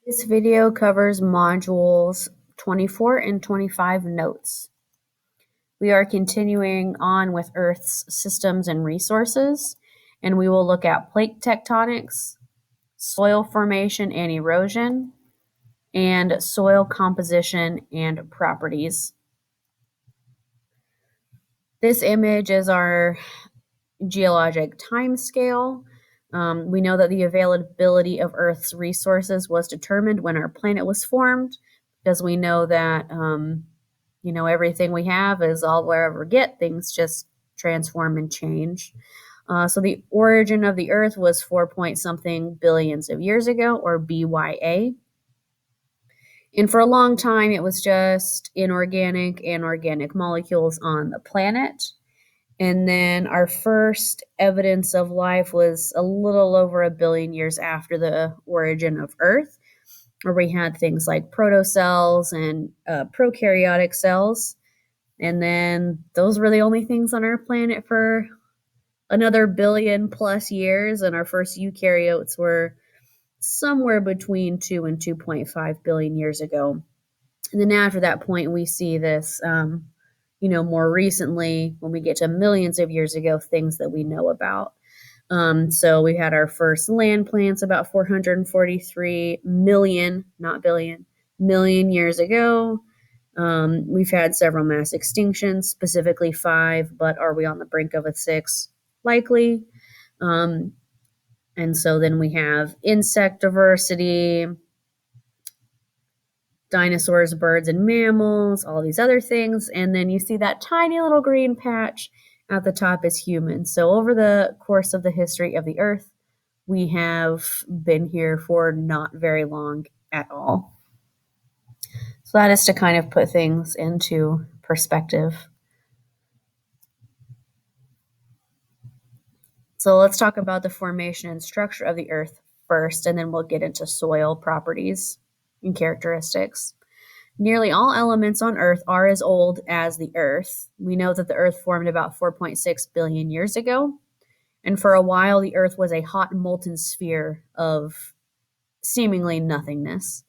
This video covers modules 24 and 25 notes. We are continuing on with Earth's systems and resources, and we will look at plate tectonics, soil formation and erosion, and soil composition and properties. This image is our geologic time scale. We know that the availability of Earth's resources was determined when our planet was formed, because we know that everything we have is all we'll ever get. Things just transform and change. So the origin of the Earth was 4 point something billions of years ago, or BYA. And for a long time, it was just inorganic and organic molecules on the planet. And then our first evidence of life was a little over 1 billion years after the origin of Earth, where we had things like protocells and prokaryotic cells. And then those were the only things on our planet for another 1 billion plus years. And our first eukaryotes were somewhere between 2 and 2.5 billion years ago. And then after that point, we see this more recently, when we get to millions of years ago, things that we know about. So we had our first land plants about 443 million, not billion, million years ago. We've had several mass extinctions, specifically 5, but are we on the brink of a 6? Likely. And so then we have insect diversity, dinosaurs, birds, and mammals, all these other things. And then you see that tiny little green patch at the top is humans. So over the course of the history of the Earth, we have been here for not very long at all. So that is to kind of put things into perspective. So let's talk about the formation and structure of the Earth first, and then we'll get into soil properties and characteristics. Nearly all elements on Earth are as old as the Earth. We know that the Earth formed about 4.6 billion years ago. And for a while, the Earth was a hot molten sphere of seemingly nothingness.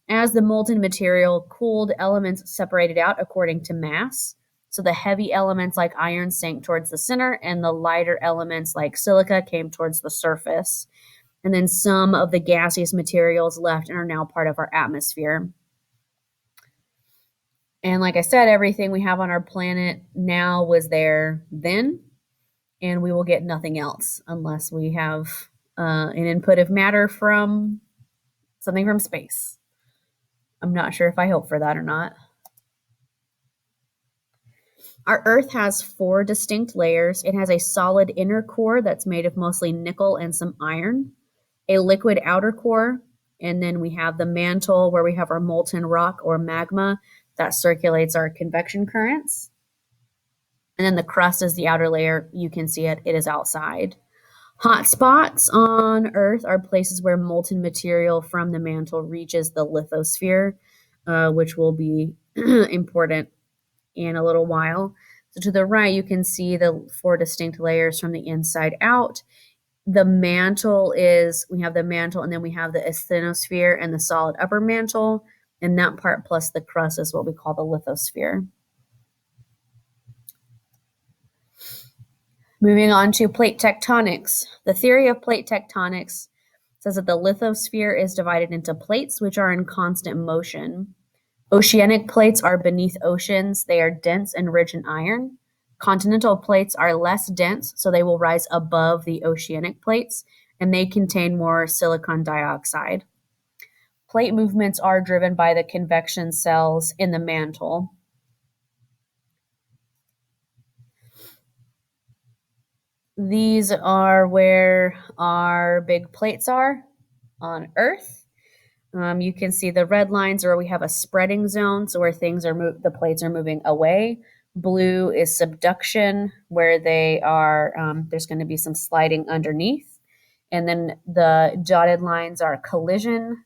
As the molten material cooled, elements separated out according to mass. So the heavy elements like iron sank towards the center, and the lighter elements like silica came towards the surface. And then some of the gaseous materials left and are now part of our atmosphere. And like I said, everything we have on our planet now was there then, and we will get nothing else unless we have an input of matter from something from space. I'm not sure if I hope for that or not. Our Earth has 4 distinct layers. It has a solid inner core that's made of mostly nickel and some iron, a liquid outer core, and then we have the mantle where we have our molten rock or magma that circulates our convection currents. And then the crust is the outer layer. You can see it is outside. Hot spots on Earth are places where molten material from the mantle reaches the lithosphere, which will be important in a little while. So to the right, you can see the 4 distinct layers from the inside out. The mantle we have the mantle, and then we have the asthenosphere and the solid upper mantle, and that part plus the crust is what we call the lithosphere. Moving on to plate tectonics. The theory of plate tectonics says that the lithosphere is divided into plates which are in constant motion. Oceanic plates are beneath oceans. They are dense and rich in iron. Continental plates are less dense, so they will rise above the oceanic plates, and they contain more silicon dioxide. Plate movements are driven by the convection cells in the mantle. These are where our big plates are on Earth. You can see the red lines where we have a spreading zone, so where the plates are moving away. Blue is subduction, where they are. There's going to be some sliding underneath, and then the dotted lines are collision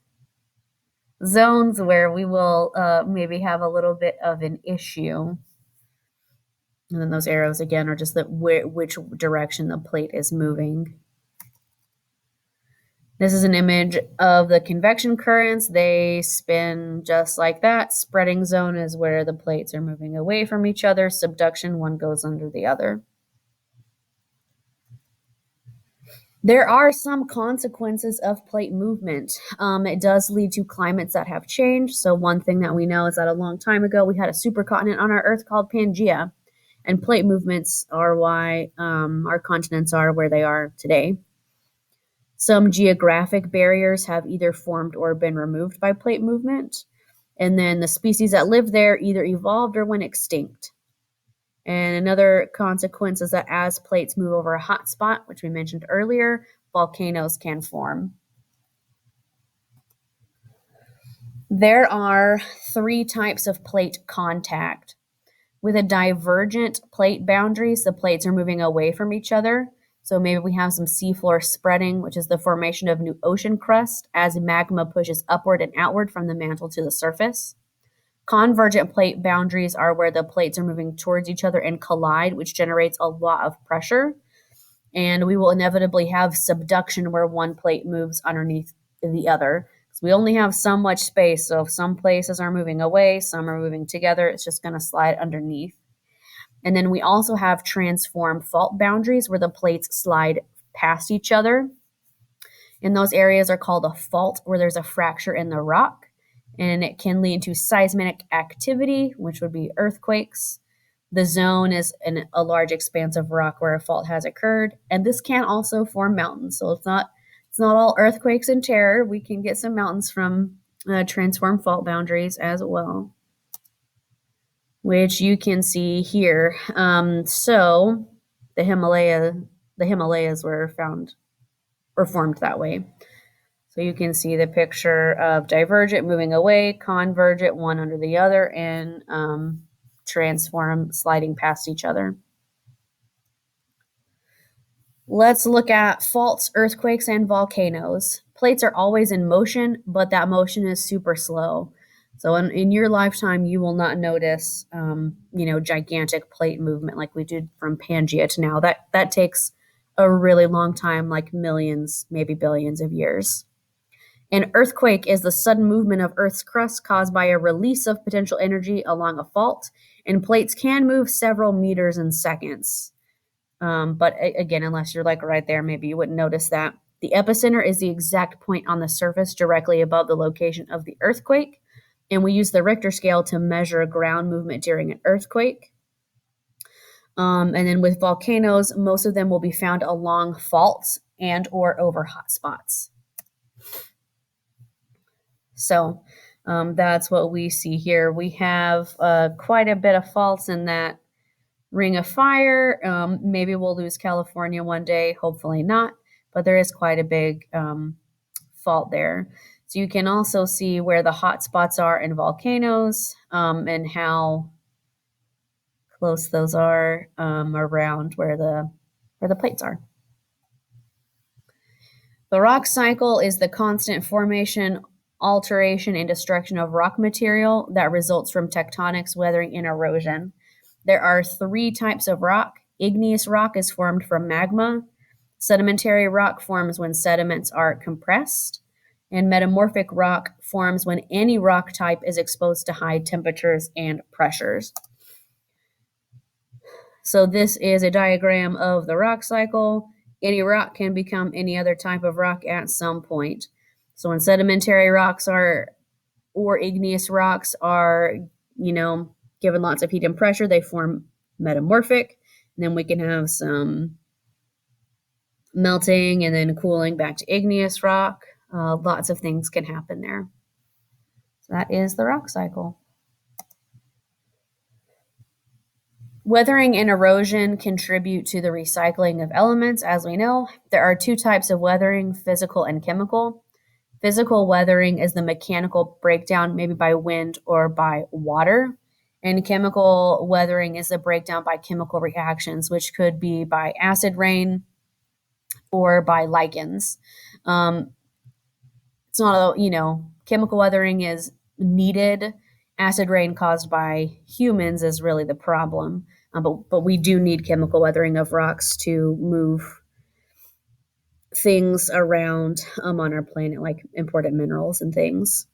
zones, where we will maybe have a little bit of an issue. And then those arrows again are just which direction the plate is moving. This is an image of the convection currents. They spin just like that. Spreading zone is where the plates are moving away from each other. Subduction, one goes under the other. There are some consequences of plate movement. It does lead to climates that have changed. So one thing that we know is that a long time ago, we had a supercontinent on our Earth called Pangaea. And plate movements are why our continents are where they are today. Some geographic barriers have either formed or been removed by plate movement. And then the species that live there either evolved or went extinct. And another consequence is that as plates move over a hot spot, which we mentioned earlier, volcanoes can form. There are 3 types of plate contact. With a divergent plate boundaries, the plates are moving away from each other. So maybe we have some seafloor spreading, which is the formation of new ocean crust as magma pushes upward and outward from the mantle to the surface. Convergent plate boundaries are where the plates are moving towards each other and collide, which generates a lot of pressure. And we will inevitably have subduction where one plate moves underneath the other. So we only have so much space. So if some places are moving away, some are moving together, it's just going to slide underneath. And then we also have transform fault boundaries where the plates slide past each other. And those areas are called a fault where there's a fracture in the rock. And it can lead to seismic activity, which would be earthquakes. The zone is a large expanse of rock where a fault has occurred. And this can also form mountains. So it's not all earthquakes and terror. We can get some mountains from transform fault boundaries as well, which you can see here. So the Himalayas were found or formed that way. So you can see the picture of divergent moving away, convergent one under the other, and transform sliding past each other. Let's look at faults, earthquakes, and volcanoes. Plates are always in motion, but that motion is super slow. So in your lifetime, you will not notice, gigantic plate movement like we did from Pangaea to now. That takes a really long time, like millions, maybe billions of years. An earthquake is the sudden movement of Earth's crust caused by a release of potential energy along a fault, and plates can move several meters in seconds. But again, unless you're like right there, maybe you wouldn't notice that. The epicenter is the exact point on the surface directly above the location of the earthquake, and we use the Richter scale to measure ground movement during an earthquake. And then with volcanoes, most of them will be found along faults and or over hotspots. So that's what we see here. We have quite a bit of faults in that ring of fire. Maybe we'll lose California one day, hopefully not, but there is quite a big fault there. So you can also see where the hot spots are in volcanoes and how close those are around where the plates are. The rock cycle is the constant formation, alteration, and destruction of rock material that results from tectonics, weathering, and erosion. There are 3 types of rock. Igneous rock is formed from magma. Sedimentary rock forms when sediments are compressed. And metamorphic rock forms when any rock type is exposed to high temperatures and pressures. So this is a diagram of the rock cycle. Any rock can become any other type of rock at some point. So when sedimentary rocks or igneous rocks are, given lots of heat and pressure, they form metamorphic. And then we can have some melting and then cooling back to igneous rock. Lots of things can happen there. So that is the rock cycle. Weathering and erosion contribute to the recycling of elements. As we know, there are 2 types of weathering, physical and chemical. Physical weathering is the mechanical breakdown, maybe by wind or by water. And chemical weathering is the breakdown by chemical reactions, which could be by acid rain or by lichens. It's not, chemical weathering is needed. Acid rain caused by humans is really the problem. But we do need chemical weathering of rocks to move things around on our planet, like important minerals and things.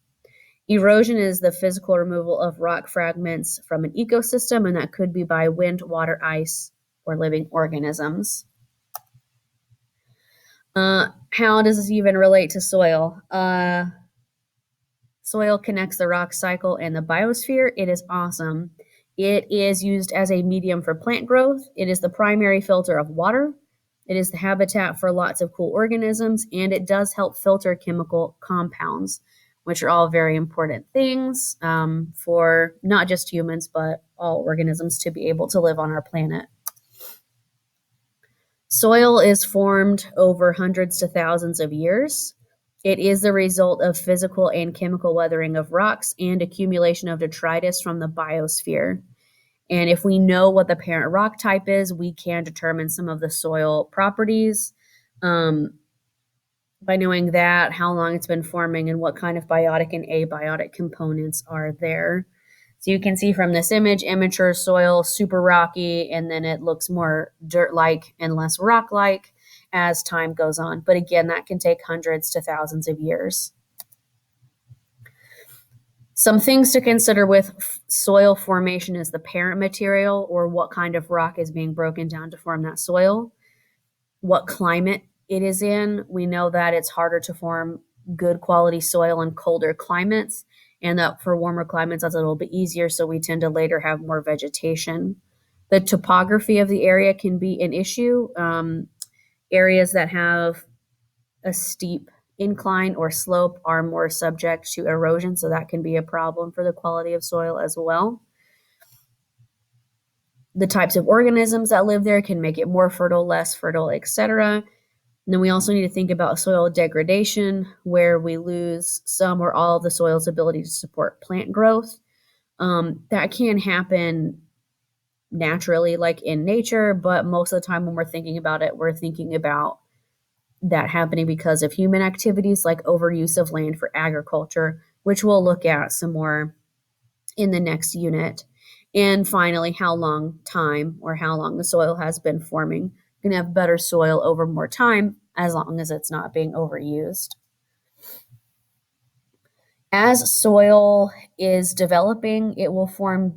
Erosion is the physical removal of rock fragments from an ecosystem, and that could be by wind, water, ice, or living organisms. How does this even relate to soil? Soil connects the rock cycle and the biosphere. It is awesome. It is used as a medium for plant growth. It is the primary filter of water. It is the habitat for lots of cool organisms, and it does help filter chemical compounds, which are all very important things for not just humans, but all organisms to be able to live on our planet. Soil is formed over hundreds to thousands of years. It is the result of physical and chemical weathering of rocks and accumulation of detritus from the biosphere. And if we know what the parent rock type is, we can determine some of the soil properties by knowing that, how long it's been forming, and what kind of biotic and abiotic components are there. So you can see from this image, immature soil, super rocky, and then it looks more dirt-like and less rock-like as time goes on. But again, that can take hundreds to thousands of years. Some things to consider with soil formation is the parent material, or what kind of rock is being broken down to form that soil, what climate it is in. We know that it's harder to form good quality soil in colder climates, and that for warmer climates, that's a little bit easier, so we tend to later have more vegetation. The topography of the area can be an issue. Areas that have a steep incline or slope are more subject to erosion, so that can be a problem for the quality of soil as well. The types of organisms that live there can make it more fertile, less fertile, etc. And then we also need to think about soil degradation, where we lose some or all of the soil's ability to support plant growth. That can happen naturally, like in nature, but most of the time when we're thinking about it, we're thinking about that happening because of human activities like overuse of land for agriculture, which we'll look at some more in the next unit. And finally, how long the soil has been forming. You're going to have better soil over more time as long as it's not being overused. As soil is developing, it will form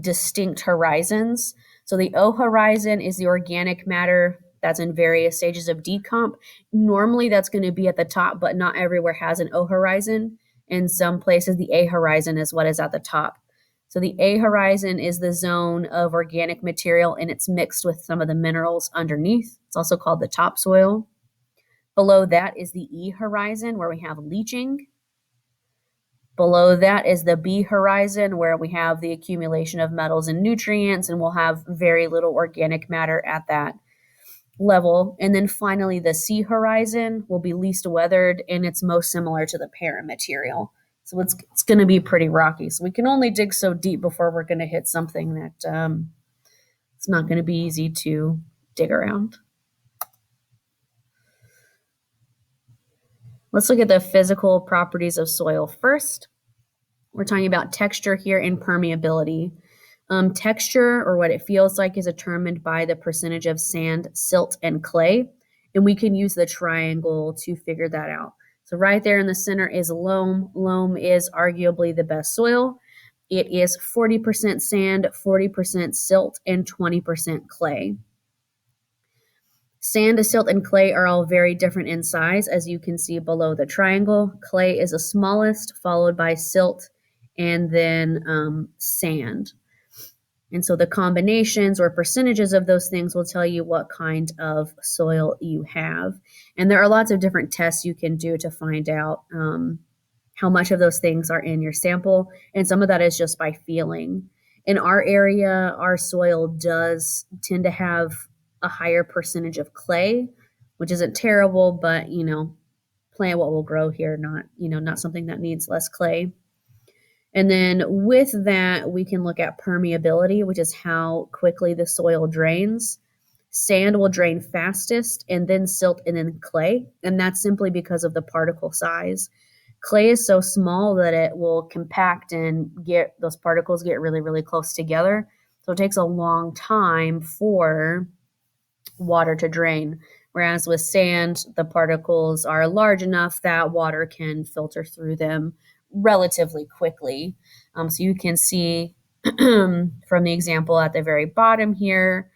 distinct horizons. So the O horizon is the organic matter that's in various stages of decomp. Normally that's going to be at the top, but not everywhere has an O horizon. In some places, the A horizon is what is at the top. So the A horizon is the zone of organic material, and it's mixed with some of the minerals underneath. It's also called the topsoil. Below that is the E horizon, where we have leaching. Below that is the B horizon, where we have the accumulation of metals and nutrients, and we'll have very little organic matter at that level. And then finally, the C horizon will be least weathered, and it's most similar to the parent material. So it's going to be pretty rocky. So we can only dig so deep before we're going to hit something that it's not going to be easy to dig around. Let's look at the physical properties of soil first. We're talking about texture here and permeability. Texture, or what it feels like, is determined by the percentage of sand, silt, and clay. And we can use the triangle to figure that out. So right there in the center is loam. Loam is arguably the best soil. It is 40% sand, 40% silt, and 20% clay. Sand, silt, and clay are all very different in size, as you can see below the triangle. Clay is the smallest, followed by silt, and then sand. And so the combinations or percentages of those things will tell you what kind of soil you have. And there are lots of different tests you can do to find out how much of those things are in your sample. And some of that is just by feeling. In our area, our soil does tend to have a higher percentage of clay, which isn't terrible, but, plant what will grow here, not something that needs less clay. And then with that, we can look at permeability, which is how quickly the soil drains. Sand will drain fastest, and then silt, and then clay. And that's simply because of the particle size. Clay is so small that it will compact and those particles get really, really close together. So it takes a long time for water to drain. Whereas with sand, the particles are large enough that water can filter through them relatively quickly. So you can see from the example at the very bottom here,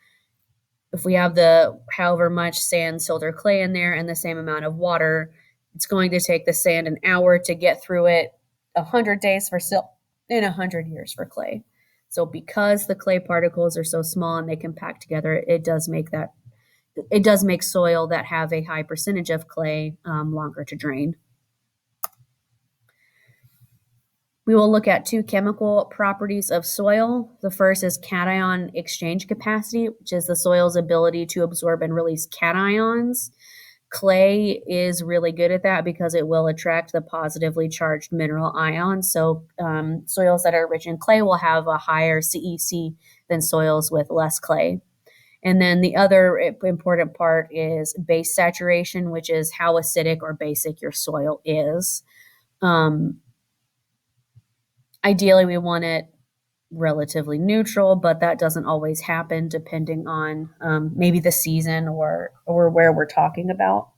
if we have the however much sand, silt, or clay in there and the same amount of water, it's going to take the sand an hour to get through it, 100 days for silt, and 100 years for clay. So because the clay particles are so small and they compact together, it does make soil that have a high percentage of clay longer to drain. We will look at two chemical properties of soil. The first is cation exchange capacity, which is the soil's ability to absorb and release cations. Clay is really good at that because it will attract the positively charged mineral ions. So soils that are rich in clay will have a higher CEC than soils with less clay. And then the other important part is base saturation, which is how acidic or basic your soil is. Ideally, we want it relatively neutral, but that doesn't always happen depending on maybe the season or where we're talking about.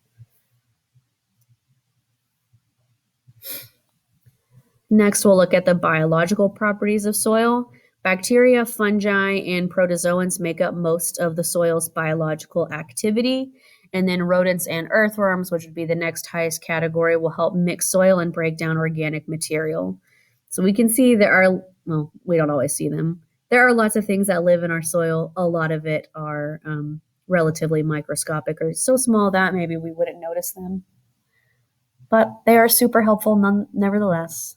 Next, we'll look at the biological properties of soil. Bacteria, fungi, and protozoans make up most of the soil's biological activity. And then rodents and earthworms, which would be the next highest category, will help mix soil and break down organic material. So we can see well, we don't always see them. There are lots of things that live in our soil. A lot of it are relatively microscopic or so small that maybe we wouldn't notice them. But they are super helpful nevertheless.